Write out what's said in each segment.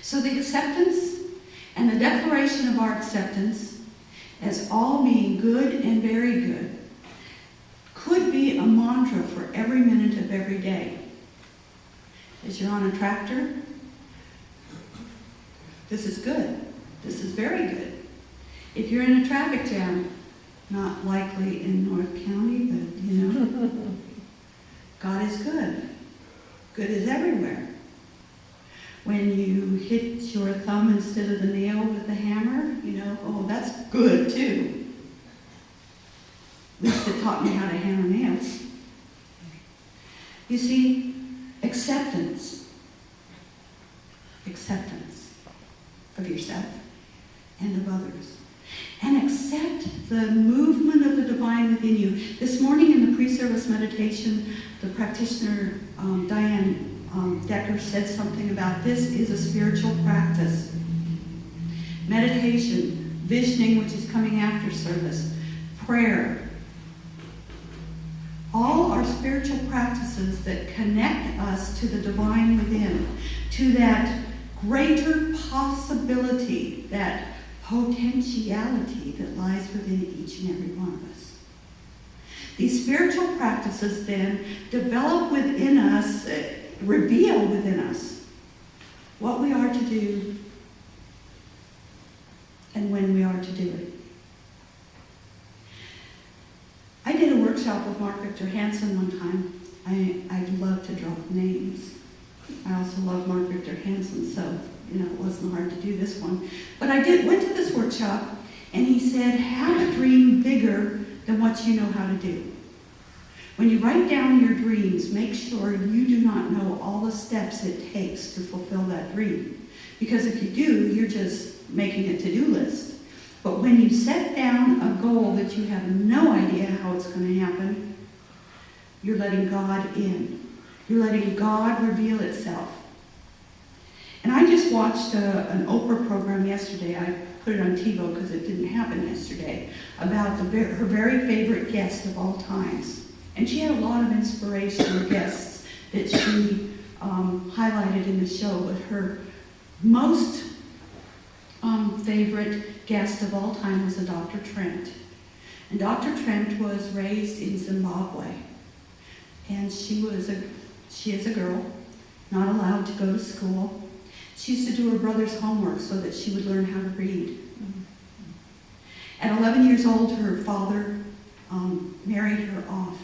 So the acceptance and the declaration of our acceptance as all being good and very good could be a mantra for every minute of every day. As you're on a tractor, this is good. This is very good. If you're in a traffic jam, not likely in North County, but God is good. Good is everywhere. When you hit your thumb instead of the nail with the hammer, oh, that's good too. At least it taught me how to hammer nails. You see, acceptance of yourself and of others. And accept the movement of the divine within you. This morning in the pre-service meditation, the practitioner, Diane Decker, said something about this is a spiritual practice. Meditation, visioning, which is coming after service, prayer. All are spiritual practices that connect us to the divine within, to that greater possibility, that potentiality that lies within each and every one of us. These spiritual practices then develop within us, reveal within us what we are to do and when we are to do it. I did a workshop with Mark Victor Hansen one time. I love to drop names. I also love Mark Victor Hansen, so it wasn't hard to do this one. But I went to this workshop, and he said, have a dream bigger than what you know how to do. When you write down your dreams, make sure you do not know all the steps it takes to fulfill that dream. Because if you do, you're just making a to-do list. But when you set down a goal that you have no idea how it's going to happen, you're letting God in. You're letting God reveal itself. And I just watched an Oprah program yesterday. I put it on TiVo because it didn't happen yesterday, about her very favorite guest of all times. And she had a lot of inspirational guests that she highlighted in the show, but her most favorite guest of all time was a Dr. Trent. And Dr. Trent was raised in Zimbabwe. And she is a girl, not allowed to go to school. She used to do her brother's homework so that she would learn how to read. At 11 years old, her father married her off.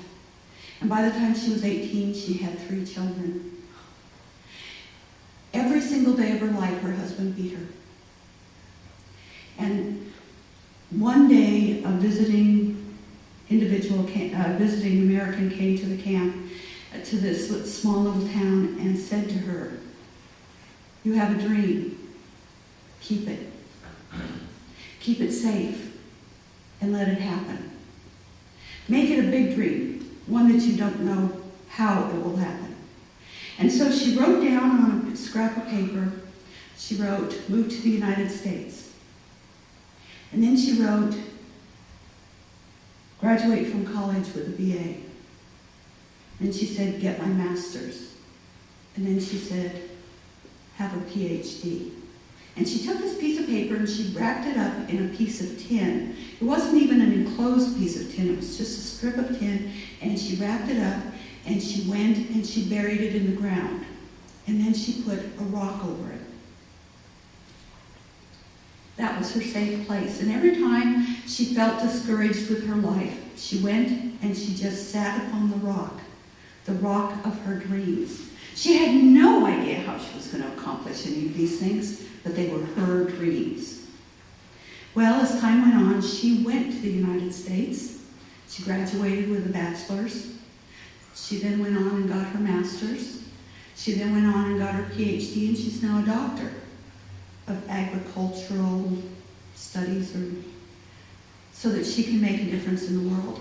And by the time she was 18, she had 3 children. Every single day of her life, her husband beat her. And one day, a visiting American came to the camp, to this small little town, and said to her, you have a dream. Keep it. Keep it safe and let it happen. Make it a big dream, one that you don't know how it will happen. And so she wrote down on a scrap of paper, she wrote, move to the United States. And then she wrote, graduate from college with a BA. And she said, get my master's. And then she said, have a PhD. And she took this piece of paper and she wrapped it up in a piece of tin. It wasn't even an enclosed piece of tin, it was just a strip of tin, and she wrapped it up and she went and she buried it in the ground. And then she put a rock over it. That was her safe place. And every time she felt discouraged with her life, she went and she just sat upon the rock of her dreams. She had no idea how she was going to accomplish any of these things, but they were her dreams. Well, as time went on, she went to the United States. She graduated with a bachelor's. She then went on and got her master's. She then went on and got her PhD, and she's now a doctor of agricultural studies, so that she can make a difference in the world.